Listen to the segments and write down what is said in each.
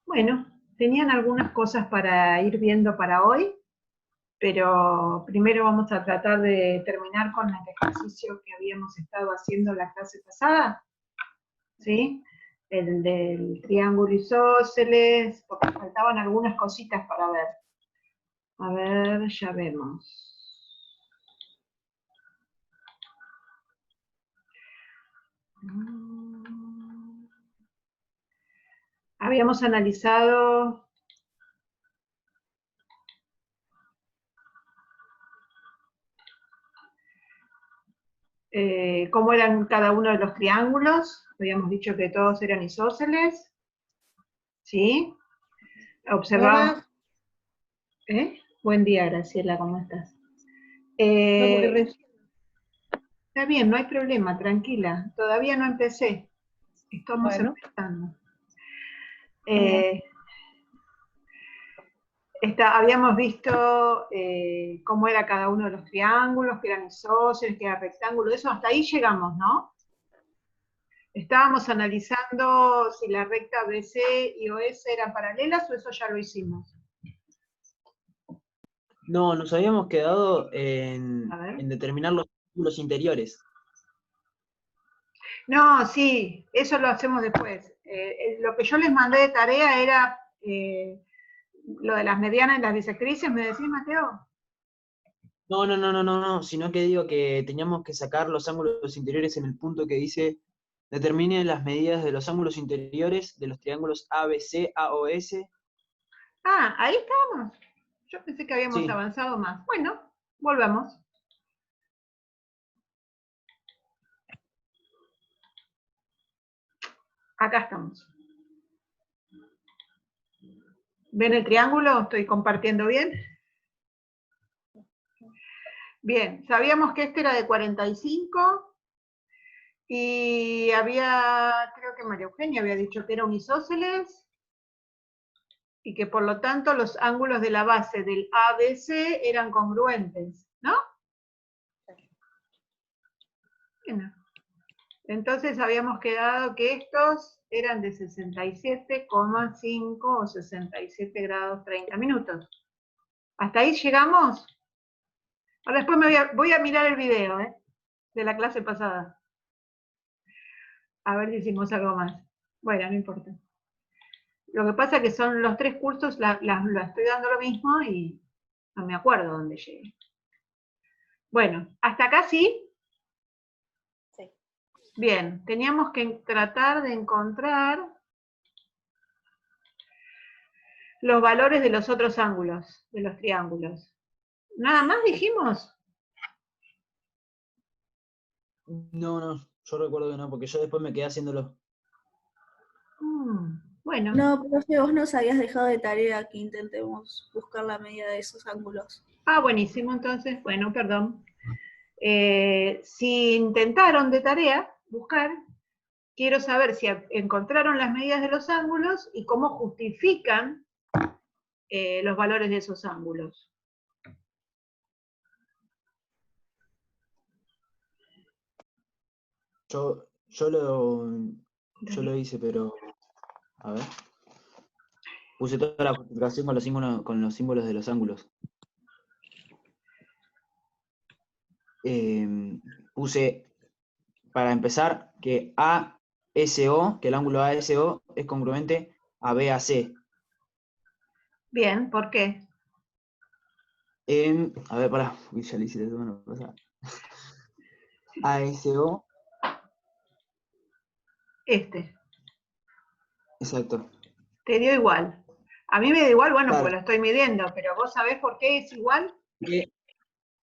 Bueno, tenían algunas cosas para ir viendo para hoy, pero primero vamos a tratar de terminar con el ejercicio que habíamos estado haciendo la clase pasada, ¿sí? El del triángulo isósceles, porque faltaban algunas cositas para ver. A ver, ya vemos. Habíamos analizado cómo eran cada uno de los triángulos. Habíamos dicho que todos eran isósceles, ¿sí? Observamos. Buen día, Graciela, ¿cómo estás? No, porque Está bien, no hay problema, tranquila. Todavía no empecé. Estamos empezando. Habíamos visto cómo era cada uno de los triángulos, que eran isósceles, que era rectángulo, eso, hasta ahí llegamos, ¿no? Estábamos analizando si la recta BC y OS eran paralelas o eso ya lo hicimos. No, nos habíamos quedado en determinar los ángulos interiores. No, sí, eso lo hacemos después. Lo que yo les mandé de tarea era lo de las medianas y las bisectrices, ¿me decís, Mateo? No, sino que digo que teníamos que sacar los ángulos interiores en el punto que dice determine las medidas de los ángulos interiores de los triángulos ABC, AOS. Ah, ahí estamos. Yo pensé que habíamos Sí. avanzado más. Bueno, volvamos. Acá estamos. ¿Ven el triángulo? ¿Estoy compartiendo bien? Bien, sabíamos que este era de 45 y creo que María Eugenia había dicho que era un isósceles y que por lo tanto los ángulos de la base del ABC eran congruentes, ¿no? Bueno. Entonces habíamos quedado que estos eran de 67,5 o 67 grados 30 minutos. ¿Hasta ahí llegamos? Ahora después voy a mirar el video de la clase pasada. A ver si hicimos algo más. Bueno, no importa. Lo que pasa es que son los 3 cursos, la estoy dando lo mismo y no me acuerdo dónde llegué. Bueno, ¿hasta acá sí? Sí. Bien, teníamos que tratar de encontrar los valores de los otros ángulos, de los triángulos. ¿Nada más dijimos? No, yo recuerdo que no, porque yo después me quedé haciéndolo. Bueno. No, profe, vos nos habías dejado de tarea que intentemos buscar la medida de esos ángulos. Ah, buenísimo, entonces, bueno, perdón. Si intentaron de tarea buscar, quiero saber si encontraron las medidas de los ángulos y cómo justifican los valores de esos ángulos. Yo lo hice, pero a ver. Puse toda la justificación con los símbolos de los ángulos. Puse, para empezar, que ASO, que el ángulo ASO es congruente a BAC. Bien, ¿por qué? A ver, pará, ya le hice la semana pasada. ASO. Exacto. Te dio igual. A mí me da igual, bueno, Claro. pues lo estoy midiendo, pero ¿vos sabés por qué es igual?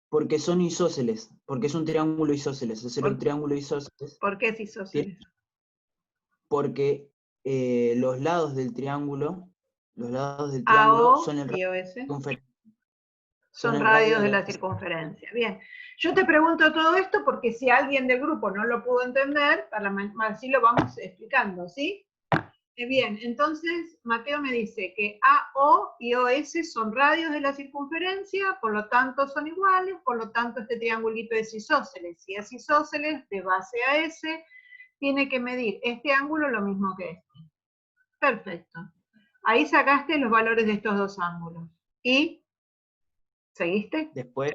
Porque son isósceles, porque es un triángulo isósceles. Es un triángulo isósceles. ¿Por qué es isósceles? Porque los lados del triángulo AO son el y OS. circunferencia. Son radios de la circunferencia. Bien, yo te pregunto todo esto porque si alguien del grupo no lo pudo entender, así lo vamos explicando, ¿sí? Bien, entonces Mateo me dice que AO y OS son radios de la circunferencia, por lo tanto son iguales, por lo tanto este triangulito es isósceles. Si es isósceles, de base a S, tiene que medir este ángulo lo mismo que este. Perfecto. Ahí sacaste los valores de estos dos ángulos. ¿Y? ¿Seguiste? Después,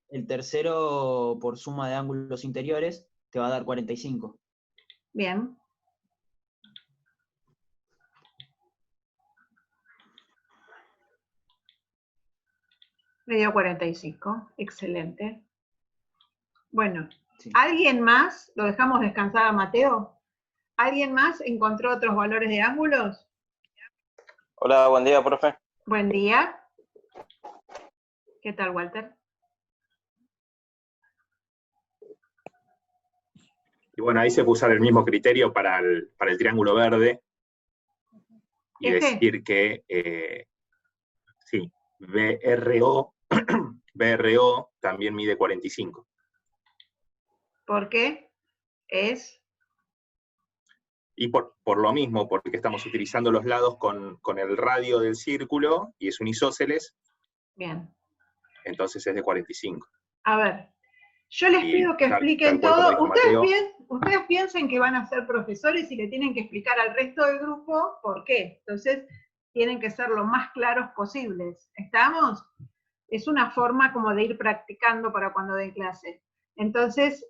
el tercero por suma de ángulos interiores te va a dar 45. Bien. Me dio 45. Excelente. Bueno, Sí. ¿alguien más? ¿Lo dejamos descansar a Mateo? ¿Alguien más encontró otros valores de ángulos? Hola, buen día, profe. Buen día. ¿Qué tal, Walter? Y bueno, ahí se puso el mismo criterio para el triángulo verde. Y decir que, sí, BRO también mide 45. ¿Por qué? Es... Y por lo mismo, porque estamos utilizando los lados con el radio del círculo, y es un isósceles. Bien. Entonces es de 45. A ver, yo les pido que expliquen tal cual como todo. dijo Mateo. Ustedes piensen que van a ser profesores y le tienen que explicar al resto del grupo por qué. Entonces, tienen que ser lo más claros posibles. ¿Estamos? Es una forma como de ir practicando para cuando den clase. Entonces,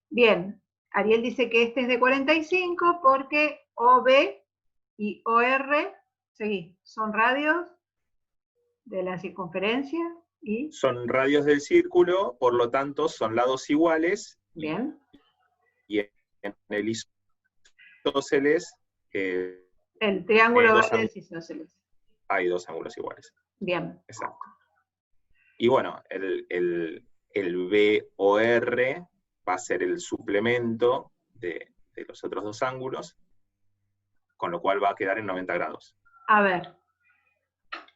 bien, Ariel dice que este es de 45 porque OB y OR, seguí, son radios de la circunferencia y... Son radios del círculo, por lo tanto son lados iguales. Bien. Y en el isósceles... el triángulo verde es isósceles. Hay dos ángulos iguales. Bien. Exacto. Y bueno, el BOR va a ser el suplemento de los otros dos ángulos, con lo cual va a quedar en 90 grados. A ver,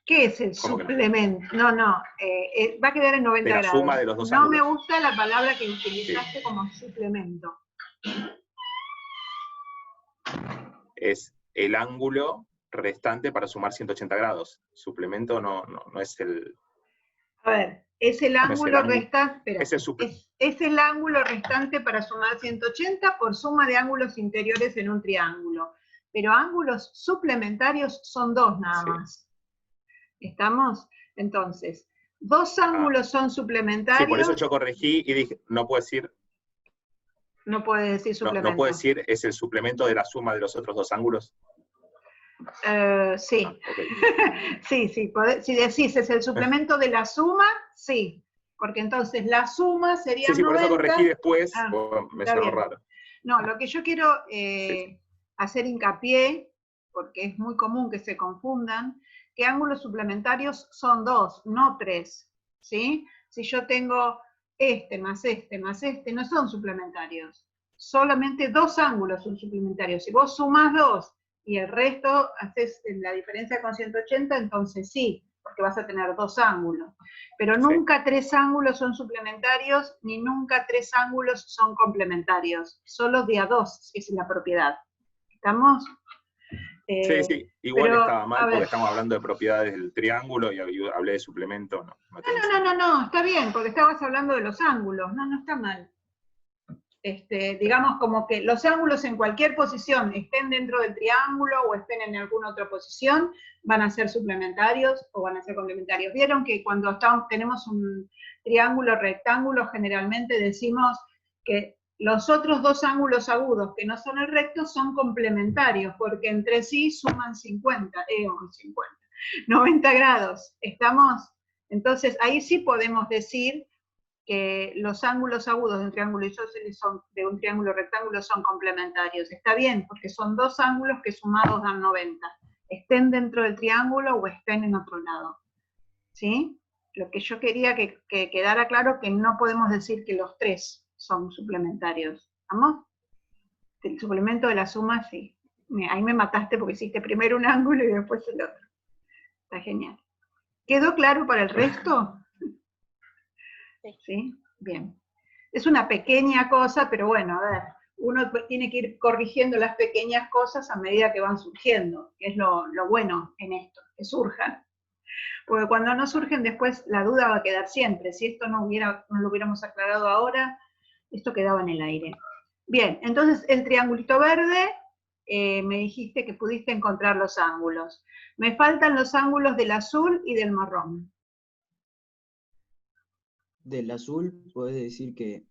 ¿qué es el suplemento? No, va a quedar en 90 grados. De la suma de los dos ángulos. ángulos. No me gusta la palabra que utilizaste como suplemento. Es el ángulo restante para sumar 180 grados. Suplemento no es el... A ver, es el ángulo restante... Es el ángulo restante para sumar 180 por suma de ángulos interiores en un triángulo. Pero ángulos suplementarios son dos nada más. ¿Estamos? Entonces, dos ángulos son suplementarios. Sí, por eso yo corregí y dije, no puedo decir... No puede decir suplemento. No puedo decir, es el suplemento de la suma de los otros dos ángulos. Sí. Okay. Sí, si decís es el suplemento de la suma, sí. Porque entonces la suma sería 90. Sí, por eso corregí después, me sonó raro. No, lo que yo quiero hacer hincapié, porque es muy común que se confundan, que ángulos suplementarios son dos, no tres. ¿Sí? Si yo tengo este más este más este, no son suplementarios. Solamente dos ángulos son suplementarios. Si vos sumás dos y el resto haces la diferencia con 180, entonces sí, porque vas a tener dos ángulos. Pero nunca tres ángulos son suplementarios, ni nunca tres ángulos son complementarios. Solo de a dos, si es la propiedad. ¿Estamos? Sí. Igual pero, estaba mal porque estamos hablando de propiedades del triángulo y hablé de suplemento. No, está bien, porque estabas hablando de los ángulos. No está mal. Digamos como que los ángulos en cualquier posición, estén dentro del triángulo o estén en alguna otra posición, van a ser suplementarios o van a ser complementarios. Vieron que cuando tenemos un triángulo rectángulo, generalmente decimos que los otros dos ángulos agudos que no son el recto son complementarios, porque entre sí suman 90 grados. ¿Estamos? Entonces ahí sí podemos decir que los ángulos agudos de un triángulo isósceles de un triángulo rectángulo son complementarios. Está bien, porque son dos ángulos que sumados dan 90. Estén dentro del triángulo o estén en otro lado. ¿Sí? Lo que yo quería que quedara claro que no podemos decir que los tres son suplementarios. ¿Vamos? El suplemento de la suma, sí. Ahí me mataste porque hiciste primero un ángulo y después el otro. Está genial. ¿Quedó claro para el resto? ¿Sí? Bien. Es una pequeña cosa, pero bueno, a ver, uno tiene que ir corrigiendo las pequeñas cosas a medida que van surgiendo, que es lo bueno en esto, que surjan. Porque cuando no surgen después la duda va a quedar siempre. Si esto no lo hubiéramos aclarado ahora, esto quedaba en el aire. Bien, entonces el triangulito verde me dijiste que pudiste encontrar los ángulos. Me faltan los ángulos del azul y del marrón. Del azul podés decir que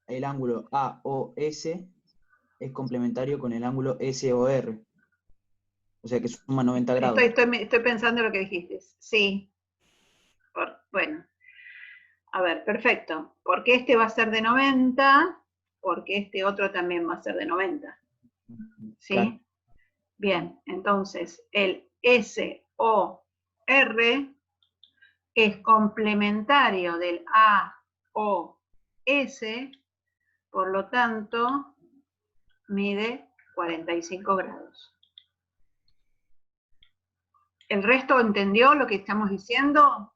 el ángulo AOS es complementario con el ángulo SOR. O sea que suma 90 grados. Estoy pensando en lo que dijiste. Sí. Bueno. A ver, perfecto. Porque este va a ser de 90, porque este otro también va a ser de 90. ¿Sí? Claro. Bien, entonces el SOR es complementario del AOS, por lo tanto, mide 45 grados. ¿El resto entendió lo que estamos diciendo?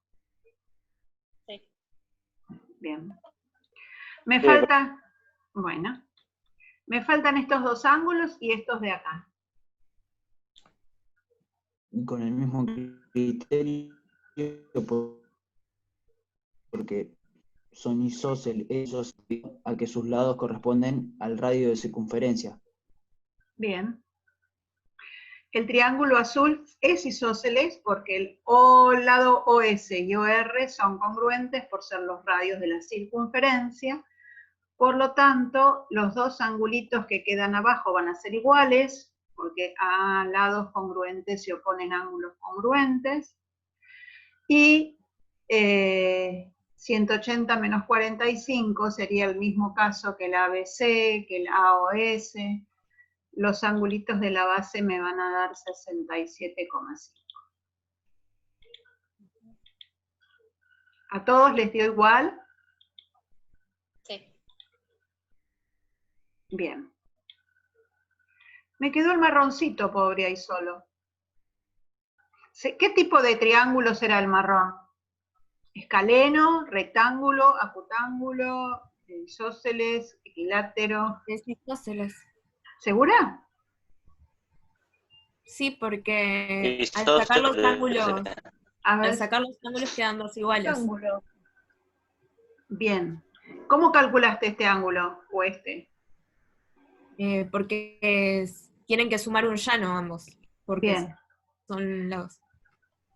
Sí. Bien. Me falta, bueno, me faltan estos dos ángulos y estos de acá. Y con el mismo criterio, porque son isósceles, ellos a que sus lados corresponden al radio de circunferencia. Bien. El triángulo azul es isósceles porque el lado OS y OR son congruentes por ser los radios de la circunferencia. Por lo tanto, los dos angulitos que quedan abajo van a ser iguales, porque a lados congruentes se oponen ángulos congruentes. Y 180 menos 45 sería el mismo caso que el ABC, que el AOS. Los angulitos de la base me van a dar 67,5. ¿A todos les dio igual? Sí. Bien. Me quedó el marroncito, pobre ahí solo. ¿Qué tipo de triángulo será el marrón? ¿Escaleno, rectángulo, acutángulo, isósceles, equilátero? Es isósceles. ¿Segura? Sí, porque al Isósceles. sacar los ángulos, A ver. al sacar los ángulos quedan dos iguales. Bien. ¿Cómo calculaste este ángulo o este? Porque tienen que sumar un llano ambos. Porque Bien. son lados.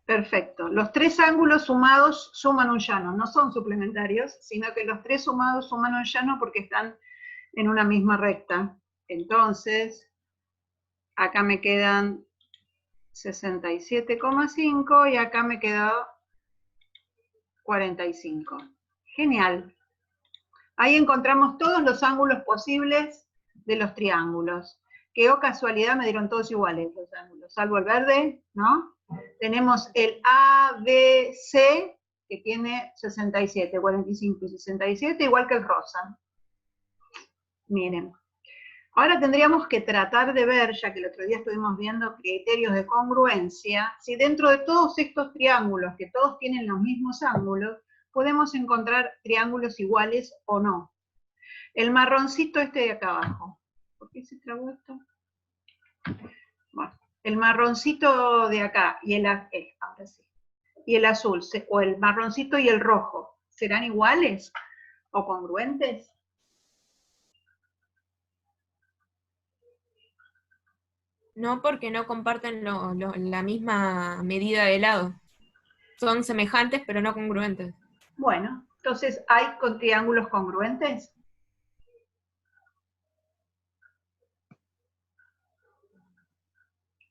Perfecto. Los tres ángulos sumados suman un llano. No son suplementarios, sino que los tres sumados suman un llano porque están en una misma recta. Entonces, acá me quedan 67,5 y acá me quedó 45. Genial. Ahí encontramos todos los ángulos posibles de los triángulos. Que oh casualidad me dieron todos iguales los ángulos, salvo el verde, ¿no? Tenemos el ABC, que tiene 67, 45 y 67, igual que el rosa. Miren. Ahora tendríamos que tratar de ver, ya que el otro día estuvimos viendo criterios de congruencia, si dentro de todos estos triángulos, que todos tienen los mismos ángulos, podemos encontrar triángulos iguales o no. El marroncito este de acá abajo. ¿Por qué se trabó esto? Bueno, el marroncito de acá y ahora sí. Y el azul, o el marroncito y el rojo, ¿serán iguales o congruentes? No, porque no comparten la misma medida de lado. Son semejantes, pero no congruentes. Bueno, entonces, ¿hay triángulos congruentes?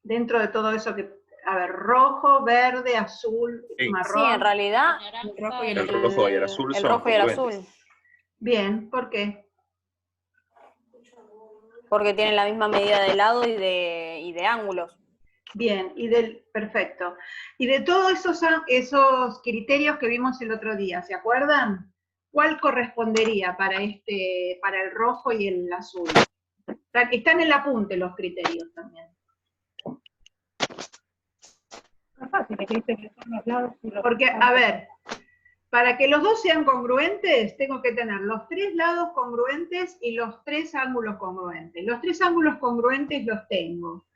Dentro de todo eso que, a ver, rojo, verde, azul, Sí. marrón. Sí, en realidad, El rojo y El rojo y el azul el son rojo y el congruentes. azul, Bien, ¿por qué? porque tienen la misma medida de lado y de ángulos. Bien, perfecto. Y de todos esos criterios que vimos el otro día, ¿se acuerdan? ¿Cuál correspondería para el rojo y el azul? Están en el apunte los criterios también. Porque, a ver, para que los dos sean congruentes, tengo que tener los tres lados congruentes y los tres ángulos congruentes. Los tres ángulos congruentes los tengo.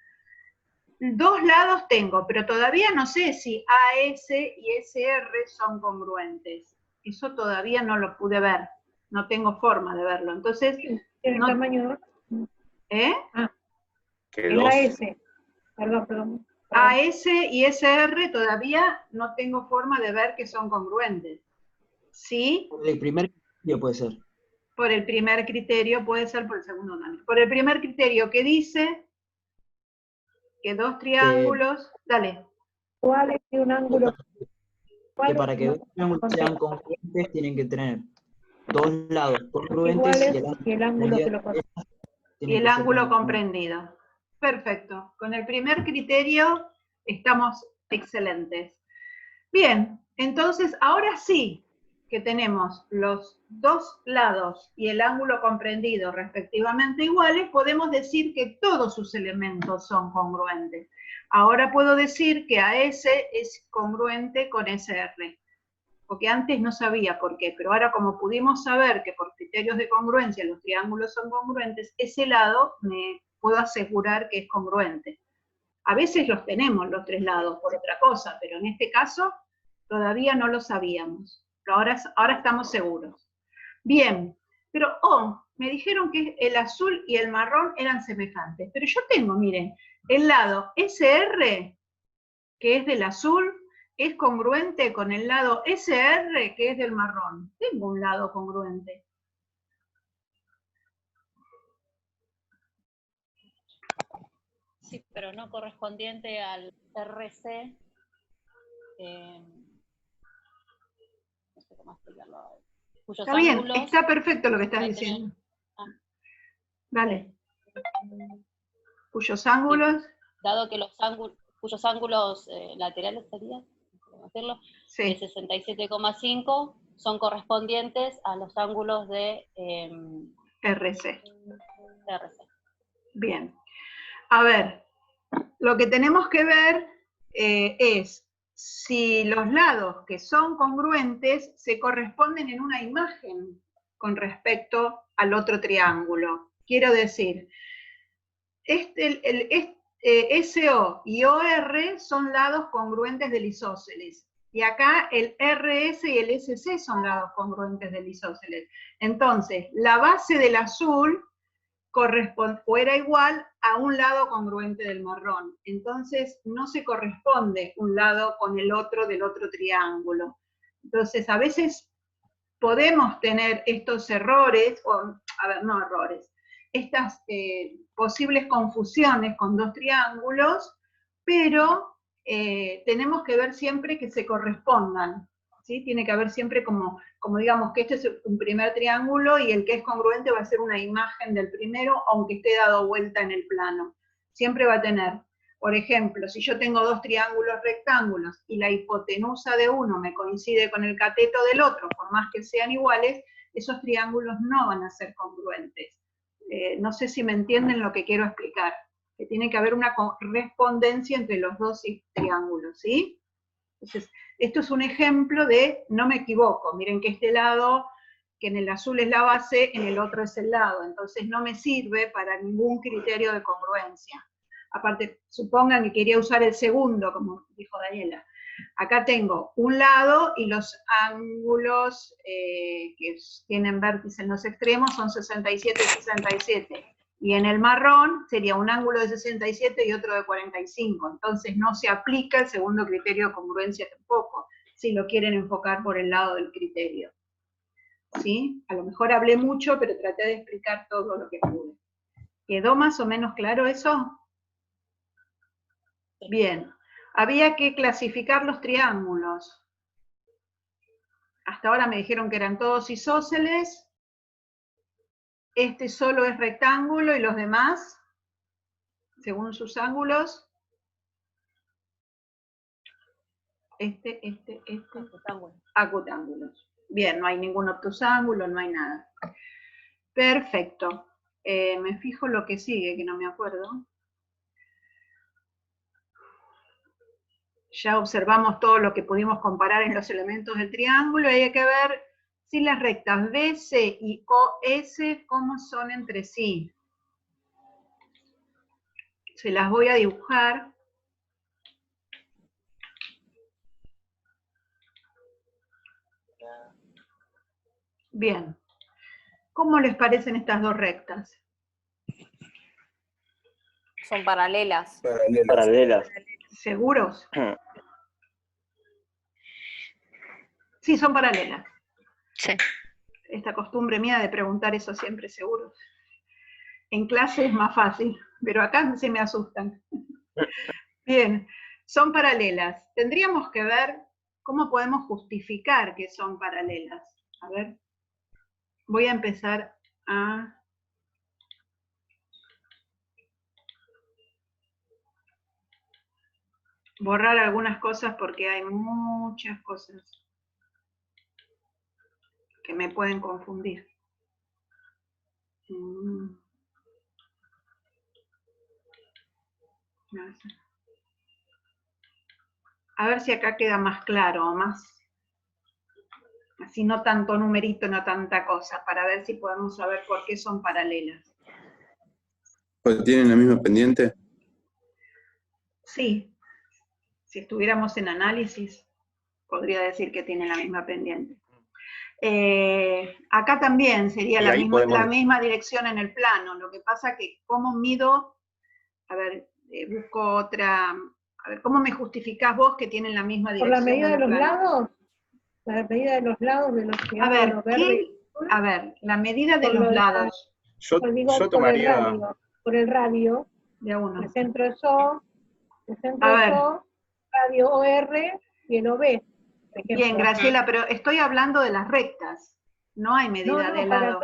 Dos lados tengo, pero todavía no sé si AS y SR son congruentes. Eso todavía no lo pude ver. No tengo forma de verlo. Entonces, ¿El tamaño? ¿eh? Ah. que El 2. AS. Perdón. AS y SR todavía no tengo forma de ver que son congruentes. ¿Sí? Por el primer criterio puede ser. Por el primer criterio, puede ser por el segundo también. Por el primer criterio que dice que dos triángulos... Dale. ¿Cuál es un ángulo? Que para que dos triángulos sean congruentes tienen que tener dos lados congruentes y el ángulo que lo corresponde. Y el ángulo comprendido. Perfecto. Con el primer criterio estamos excelentes. Bien, entonces ahora sí que tenemos los dos lados y el ángulo comprendido respectivamente iguales, podemos decir que todos sus elementos son congruentes. Ahora puedo decir que AS es congruente con SR. Porque antes no sabía por qué, pero ahora como pudimos saber que por criterios de congruencia los triángulos son congruentes, ese lado me puedo asegurar que es congruente. A veces los tenemos los tres lados por otra cosa, pero en este caso todavía no lo sabíamos. Pero ahora estamos seguros. Bien, pero me dijeron que el azul y el marrón eran semejantes, pero yo tengo, miren, el lado SR, que es del azul, es congruente con el lado SR, que es del marrón. Tengo un lado congruente. Sí, pero no correspondiente al RC. No sé cómo explicarlo. Cuyos Está bien, ángulos está perfecto lo que estás diciendo. Dale. Cuyos ángulos... Dado que cuyos ángulos laterales serían, decirlo, sí, de 67,5 son correspondientes a los ángulos de RC. RC. Bien. A ver, lo que tenemos que ver es si los lados que son congruentes se corresponden en una imagen con respecto al otro triángulo. Quiero decir, SO y OR son lados congruentes del isósceles. Y acá el RS y el SC son lados congruentes del isósceles. Entonces, la base del azul era igual a un lado congruente del marrón. Entonces, no se corresponde un lado con el otro del otro triángulo. Entonces, a veces podemos tener estos errores, estas posibles confusiones con dos triángulos, pero tenemos que ver siempre que se correspondan, ¿sí? Tiene que haber siempre como digamos que este es un primer triángulo y el que es congruente va a ser una imagen del primero, aunque esté dado vuelta en el plano. Siempre va a tener, por ejemplo, si yo tengo dos triángulos rectángulos y la hipotenusa de uno me coincide con el cateto del otro, por más que sean iguales, esos triángulos no van a ser congruentes. No sé si me entienden lo que quiero explicar, que tiene que haber una correspondencia entre los dos triángulos, ¿sí? Entonces, esto es un ejemplo de no me equivoco, miren que este lado, que en el azul es la base, en el otro es el lado, entonces no me sirve para ningún criterio de congruencia. Aparte, supongan que quería usar el segundo, como dijo Daniela. Acá tengo un lado y los ángulos que tienen vértice en los extremos son 67 y 67. Y en el marrón sería un ángulo de 67 y otro de 45. Entonces no se aplica el segundo criterio de congruencia tampoco, si lo quieren enfocar por el lado del criterio. ¿Sí? A lo mejor hablé mucho, pero traté de explicar todo lo que pude. ¿Quedó más o menos claro eso? Bien. Había que clasificar los triángulos. Hasta ahora me dijeron que eran todos isósceles. Este solo es rectángulo y los demás, según sus ángulos, acutángulos. Bien, no hay ningún obtusángulo, no hay nada. Perfecto. Me fijo lo que sigue, que no me acuerdo. Ya observamos todo lo que pudimos comparar en los elementos del triángulo y hay que ver si las rectas BC y OS, ¿cómo son entre sí? Se las voy a dibujar. Bien. ¿Cómo les parecen estas dos rectas? Son paralelas. Paralelas. ¿Seguros? Sí, son paralelas. Sí. Esta costumbre mía de preguntar eso siempre seguro. En clase es más fácil, pero acá se me asustan. Bien, son paralelas. Tendríamos que ver cómo podemos justificar que son paralelas. A ver, voy a empezar a... borrar algunas cosas porque hay muchas cosas que me pueden confundir. A ver si acá queda más claro, más, así no tanto numerito, no tanta cosa, para ver si podemos saber por qué son paralelas. ¿Tienen la misma pendiente? Sí, si estuviéramos en análisis, podría decir que tienen la misma pendiente. Acá también sería la misma dirección en el plano, lo que pasa que cómo mido, a ver, busco otra, a ver, ¿cómo me justificás vos que tienen la misma dirección? ¿Por la medida de los plano? lados? ¿La medida de los lados de los que a ver, la medida de los lados. Yo tomaría... Por el radio, de uno. El centro es O, radio OR y el OB. Bien, Graciela, pero estoy hablando de las rectas. No hay medida de lado.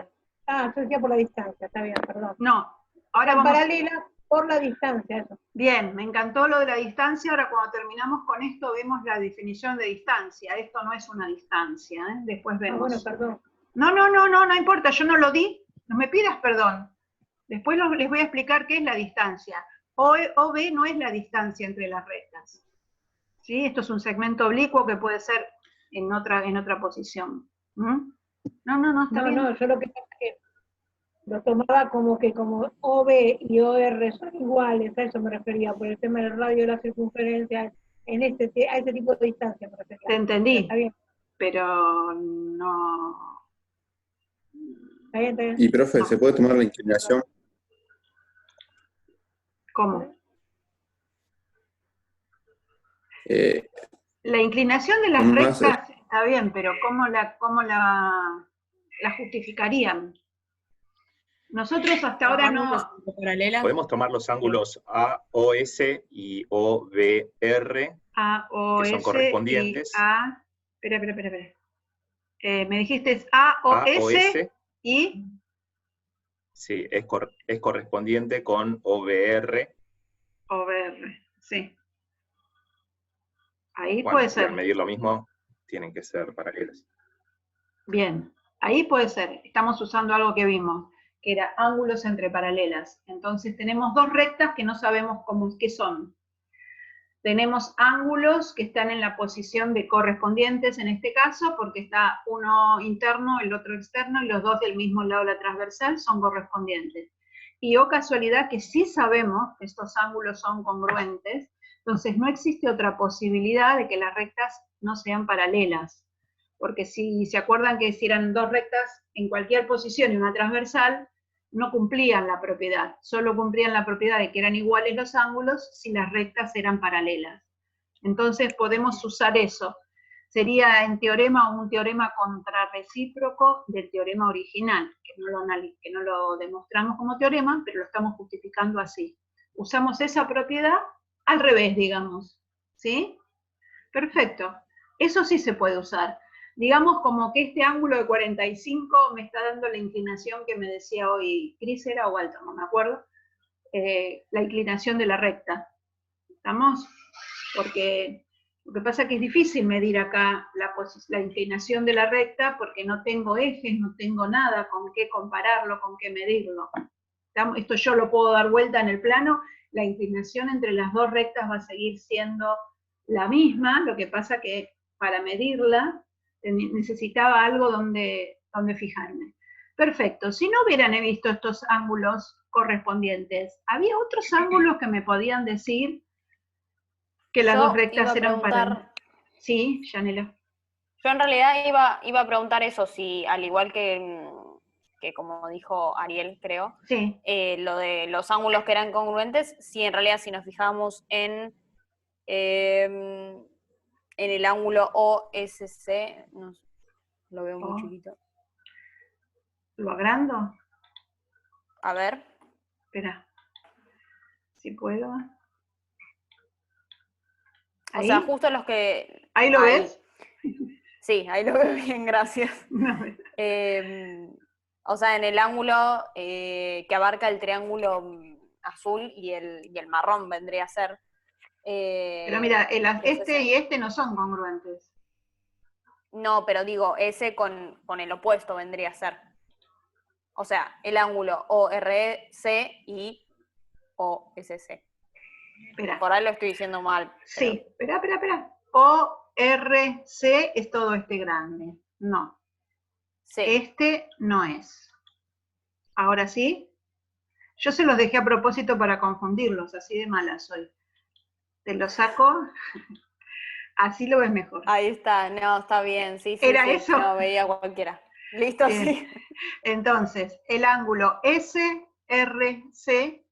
Yo decía por la distancia, está bien, perdón. No, ahora vamos... paralela por la distancia, eso. Bien, me encantó lo de la distancia. Ahora cuando terminamos con esto vemos la definición de distancia. Esto no es una distancia, ¿eh? Después vemos. Bueno, perdón. No importa, yo no lo di. No me pidas perdón. Después les voy a explicar qué es la distancia. OB no es la distancia entre las rectas. ¿Sí? Esto es un segmento oblicuo que puede ser en otra posición. No, está bien. No, yo lo que pasa es que lo tomaba como que como OB y OR son iguales, a eso me refería, por el tema del radio de la circunferencia, a ese tipo de distancia me refería. Te entendí, está bien. Pero no... Está bien. Y profe, ¿se puede tomar la inclinación? ¿Cómo? La inclinación de las rectas está bien, pero ¿cómo la justificarían? Nosotros hasta ahora no... Podemos tomar los ángulos AOS y OBR, que son correspondientes. Espera. Me dijiste AOS y... Sí, es correspondiente con OBR. OBR, sí. Ahí puede ser. Al medir lo mismo, tienen que ser paralelas. Bien, ahí puede ser. Estamos usando algo que vimos, que era ángulos entre paralelas. Entonces tenemos dos rectas que no sabemos qué son. Tenemos ángulos que están en la posición de correspondientes en este caso, porque está uno interno, el otro externo, y los dos del mismo lado de la transversal son correspondientes. Y casualidad que sí sabemos que estos ángulos son congruentes, entonces no existe otra posibilidad de que las rectas no sean paralelas. Porque si se acuerdan que si eran dos rectas en cualquier posición y una transversal, no cumplían la propiedad, solo cumplían la propiedad de que eran iguales los ángulos si las rectas eran paralelas. Entonces podemos usar eso. Sería en teorema un teorema contrarrecíproco del teorema original, que no lo demostramos como teorema, pero lo estamos justificando así. Usamos esa propiedad al revés, digamos. ¿Sí? Perfecto. Eso sí se puede usar. Digamos como que este ángulo de 45 me está dando la inclinación que me decía hoy Cris, era o Walter, no me acuerdo, la inclinación de la recta. ¿Estamos? Porque lo que pasa es que es difícil medir acá la inclinación de la recta porque no tengo ejes, no tengo nada con qué compararlo, con qué medirlo. Esto yo lo puedo dar vuelta en el plano, la inclinación entre las dos rectas va a seguir siendo la misma, lo que pasa que para medirla necesitaba algo donde fijarme. Perfecto, si no hubieran visto estos ángulos correspondientes, ¿había otros ángulos que me podían decir que las dos rectas eran paralelas? Sí, Yanela. Yo en realidad iba a preguntar eso, si al igual que que como dijo Ariel, creo, Sí. lo de los ángulos que eran congruentes, sí, en realidad si nos fijamos en el ángulo OSC, no, lo veo muy chiquito. ¿Lo agrando? A ver. Espera. Si puedo. O sea, justo los que... ¿Ahí lo ves? Sí, ahí lo veo bien, gracias. O sea, en el ángulo que abarca el triángulo azul y el marrón vendría a ser. Pero mira, este y este no son congruentes. No, pero digo, ese con el opuesto vendría a ser. O sea, el ángulo ORC y OSC. Espera. Por ahí lo estoy diciendo mal. Sí, espera. ORC es todo este grande. No. Sí. Este no es. ¿Ahora sí? Yo se los dejé a propósito para confundirlos, así de mala soy. Te lo saco, así lo ves mejor. Ahí está, no, está bien, sí. ¿Era eso? No, veía cualquiera. Listo, bien. Sí. Entonces, el ángulo SRC,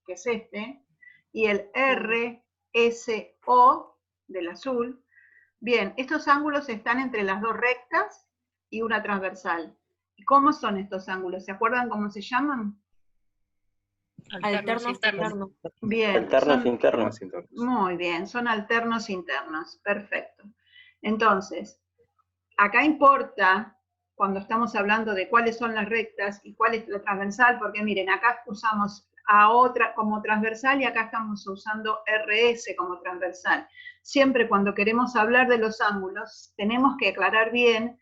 que es este, y el RSO del azul. Bien, estos ángulos están entre las dos rectas y una transversal. ¿Y cómo son estos ángulos? ¿Se acuerdan cómo se llaman? Alternos internos. Bien. Alternos internos. Muy bien, son alternos internos. Perfecto. Entonces, acá importa, cuando estamos hablando de cuáles son las rectas y cuál es la transversal, porque miren, acá usamos a otra como transversal y acá estamos usando RS como transversal. Siempre cuando queremos hablar de los ángulos, tenemos que aclarar bien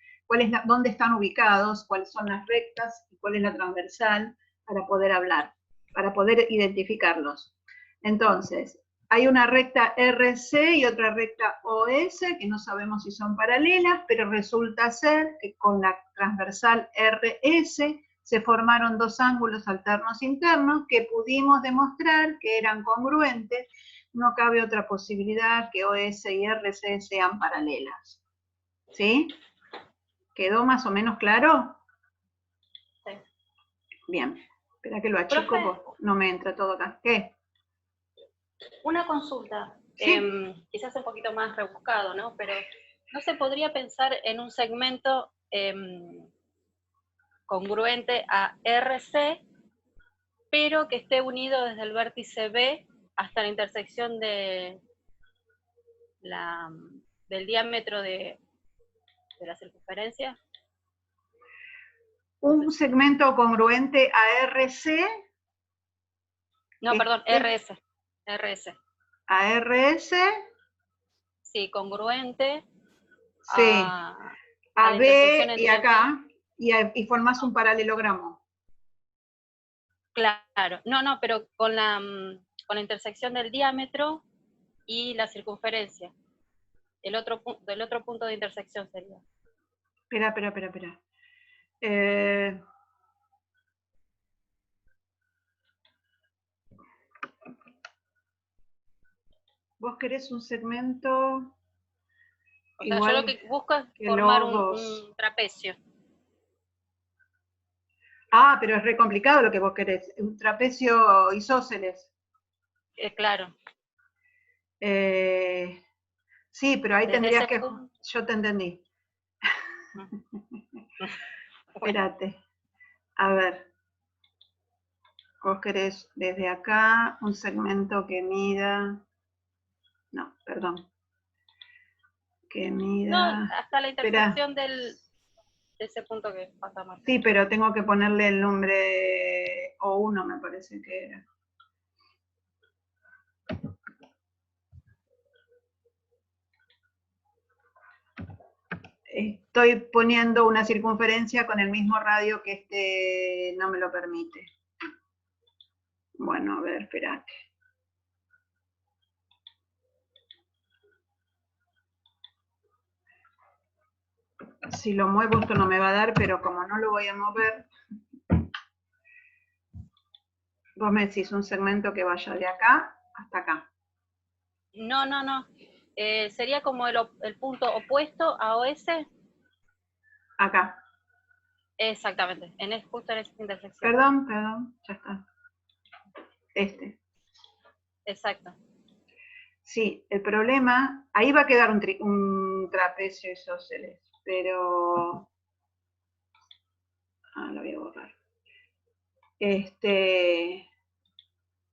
dónde están ubicados, cuáles son las rectas y cuál es la transversal para poder hablar, para poder identificarlos. Entonces, hay una recta RC y otra recta OS, que no sabemos si son paralelas, pero resulta ser que con la transversal RS se formaron dos ángulos alternos internos que pudimos demostrar que eran congruentes. No cabe otra posibilidad que OS y RC sean paralelas. ¿Sí? ¿Quedó más o menos claro? Sí. Bien. Espera que lo achico, porque no me entra todo acá. ¿Qué? Una consulta, Sí. quizás un poquito más rebuscado, ¿no? Pero ¿no se podría pensar en un segmento congruente a RC, pero que esté unido desde el vértice B hasta la intersección del diámetro de la circunferencia? Un segmento congruente a RC. No, perdón, RS. RS. A RS. Sí, congruente Sí. A B y acá. Y formás un paralelogramo. Claro. No, pero con la intersección del diámetro y la circunferencia. El otro punto de intersección sería. Espera. Vos querés un segmento. O sea, yo lo que busco es formar un trapecio. Ah, pero es re complicado lo que vos querés. Un trapecio isósceles. Claro. Sí, pero ahí tendrías que... punto. Yo te entendí. Espérate. A ver. Vos querés desde acá un segmento que mida... No, perdón. Que mida... No, hasta la intersección de ese punto que pasa más. Sí, pero tengo que ponerle el nombre O1, me parece que era. Estoy poniendo una circunferencia con el mismo radio que este no me lo permite. Bueno, a ver, espérate. Si lo muevo esto no me va a dar, pero como no lo voy a mover, vos me decís un segmento que vaya de acá hasta acá. No. Sería como el punto opuesto a OS. Acá. Exactamente, justo en esa intersección. Perdón, ya está. Exacto. Sí, el problema, ahí va a quedar un trapecio isósceles, pero... lo voy a borrar.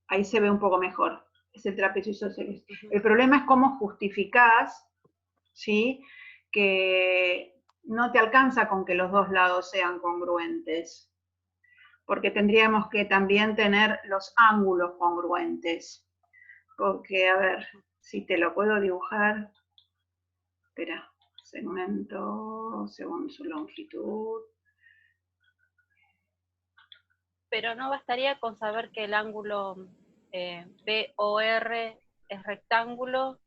Ahí se ve un poco mejor, es el trapecio isósceles. El problema es cómo justificás, ¿sí?, que no te alcanza con que los dos lados sean congruentes, porque tendríamos que también tener los ángulos congruentes. Porque, a ver, si te lo puedo dibujar, espera, segmento según su longitud. Pero no bastaría con saber que el ángulo BOR es rectángulo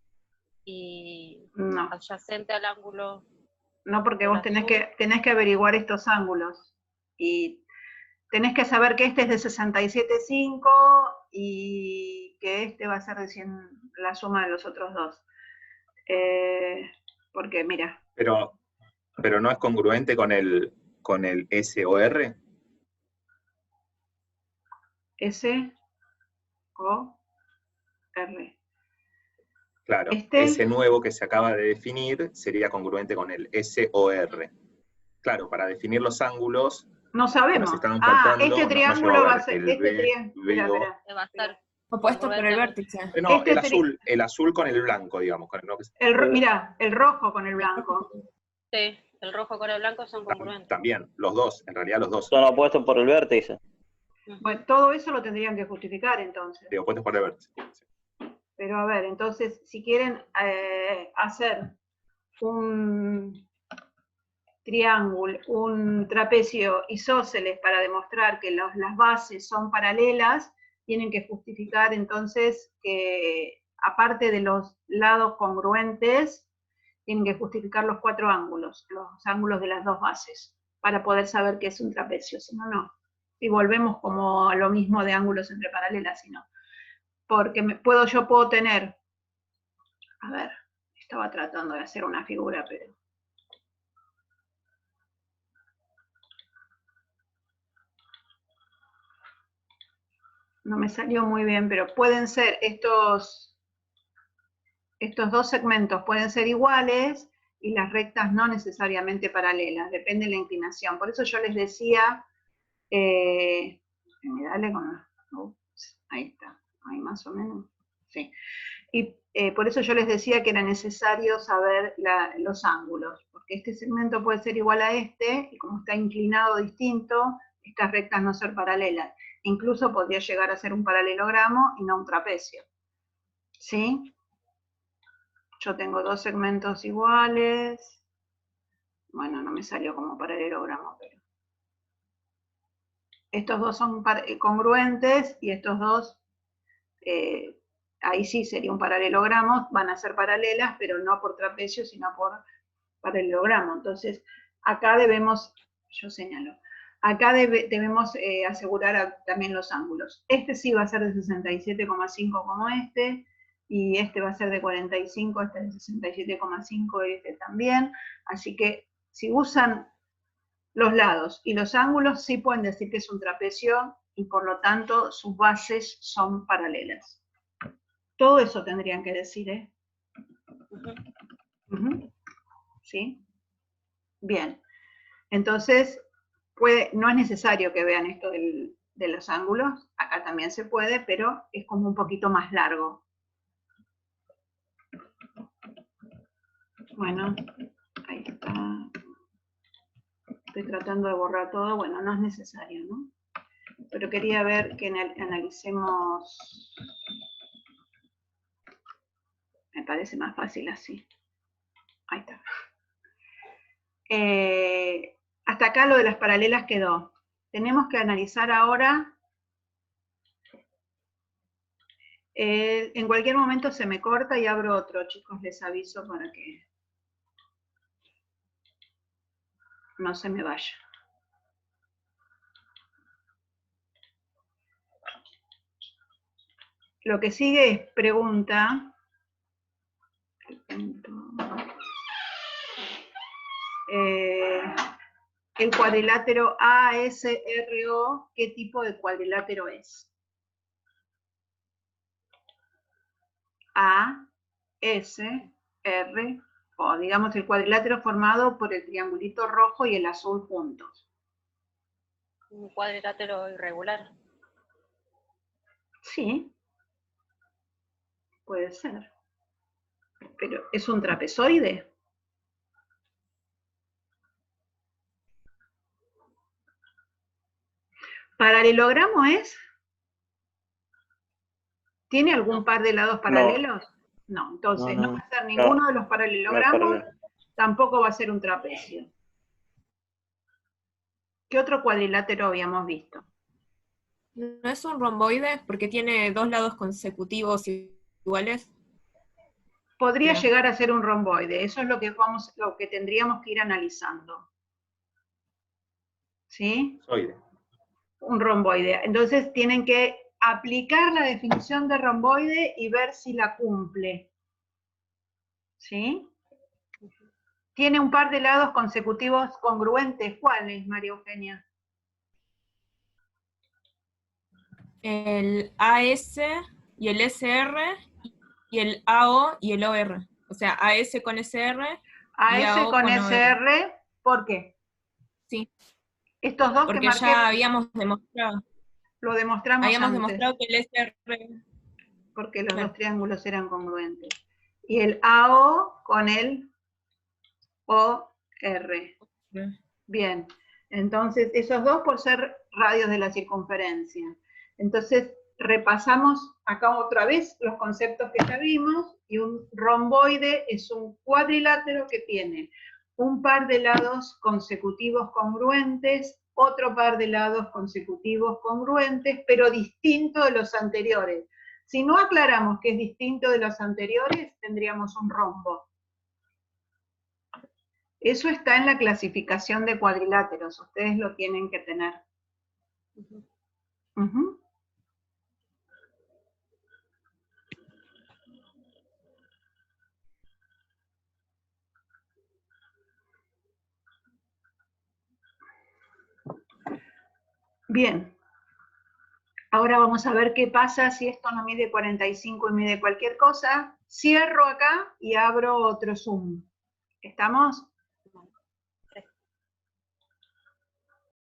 y No. adyacente al ángulo. No, porque vos tenés que averiguar estos ángulos. Y tenés que saber que este es de 67,5 y que este va a ser de 100, la suma de los otros dos. Porque, mira. Pero no es congruente con el SOR. SOR. Claro, ese nuevo que se acaba de definir sería congruente con el SOR. Claro, para definir los ángulos... No sabemos. Este triángulo va a ser... Va a estar opuesto por el vértice. No, el azul con el blanco, digamos. Mira, el rojo con el blanco. Sí, el rojo con el blanco son congruentes. También, los dos, en realidad los dos. Son opuestos por el vértice. Bueno, todo eso lo tendrían que justificar entonces. Sí, opuestos por el vértice. Sí. Pero a ver, entonces, si quieren hacer un triángulo, un trapecio isósceles para demostrar que las bases son paralelas, tienen que justificar entonces que, aparte de los lados congruentes, tienen que justificar los 4 ángulos, los ángulos de las dos bases, para poder saber que es un trapecio, si no, no. Y volvemos como a lo mismo de ángulos entre paralelas, si no. Porque yo puedo tener, a ver, estaba tratando de hacer una figura, pero... no me salió muy bien, pero pueden ser estos dos segmentos, pueden ser iguales y las rectas no necesariamente paralelas, depende de la inclinación. Por eso yo les decía, dale con... ahí está, ahí más o menos, sí. Y por eso yo les decía que era necesario saber los ángulos, porque este segmento puede ser igual a este, y como está inclinado distinto, estas rectas no ser paralelas. Incluso podría llegar a ser un paralelogramo y no un trapecio. ¿Sí? Yo tengo dos segmentos iguales. Bueno, no me salió como paralelogramo, pero... estos dos son congruentes y estos dos... ahí sí sería un paralelogramo, van a ser paralelas, pero no por trapecio, sino por paralelogramo. Entonces, acá debemos, yo señalo, acá debemos asegurar también los ángulos. Este sí va a ser de 67,5 como este, y este va a ser de 45, este de 67,5 y este también. Así que si usan los lados y los ángulos, sí pueden decir que es un trapecio y por lo tanto sus bases son paralelas. Todo eso tendrían que decir, ¿eh? ¿Sí? Bien. Entonces, no es necesario que vean esto de los ángulos. Acá también se puede, pero es como un poquito más largo. Bueno, ahí está. Estoy tratando de borrar todo. Bueno, no es necesario, ¿no? Pero quería ver que analicemos... me parece más fácil así. Ahí está. Hasta acá lo de las paralelas quedó. Tenemos que analizar ahora... en cualquier momento se me corta y abro otro, chicos, les aviso para que no se me vaya. Lo que sigue es pregunta. el cuadrilátero ASRO, ¿qué tipo de cuadrilátero es? A, S, R, O. Digamos el cuadrilátero formado por el triangulito rojo y el azul juntos. Un cuadrilátero irregular. Sí. Puede ser. Pero ¿es un trapezoide? ¿Paralelogramo es? ¿Tiene algún par de lados paralelos? No, entonces no va a ser ninguno de los paralelogramos, tampoco va a ser un trapecio. ¿Qué otro cuadrilátero habíamos visto? ¿No es un romboide porque tiene dos lados consecutivos iguales? Podría No. llegar a ser un romboide, eso es lo que tendríamos que ir analizando. ¿Sí? Un romboide. Entonces tienen que aplicar la definición de romboide y ver si la cumple. ¿Sí? Tiene un par de lados consecutivos congruentes. ¿Cuáles, María Eugenia? El AS y el SR y el AO y el OR. O sea, AS con SR y AS AO con OR. SR, ¿por qué? Sí. Estos dos porque que marqué, ya habíamos demostrado. lo demostramos Habíamos antes. demostrado que el SR... Porque los Claro. dos triángulos eran congruentes. Y el AO con el OR. Bien, entonces esos dos por ser radios de la circunferencia. Entonces repasamos acá otra vez los conceptos que ya vimos, y un romboide es un cuadrilátero que tiene un par de lados consecutivos congruentes, otro par de lados consecutivos congruentes, pero distinto de los anteriores. Si no aclaramos que es distinto de los anteriores, tendríamos un rombo. Eso está en la clasificación de cuadriláteros, ustedes lo tienen que tener. Ujú. Bien. Ahora vamos a ver qué pasa si esto no mide 45 y mide cualquier cosa. Cierro acá y abro otro Zoom. ¿Estamos?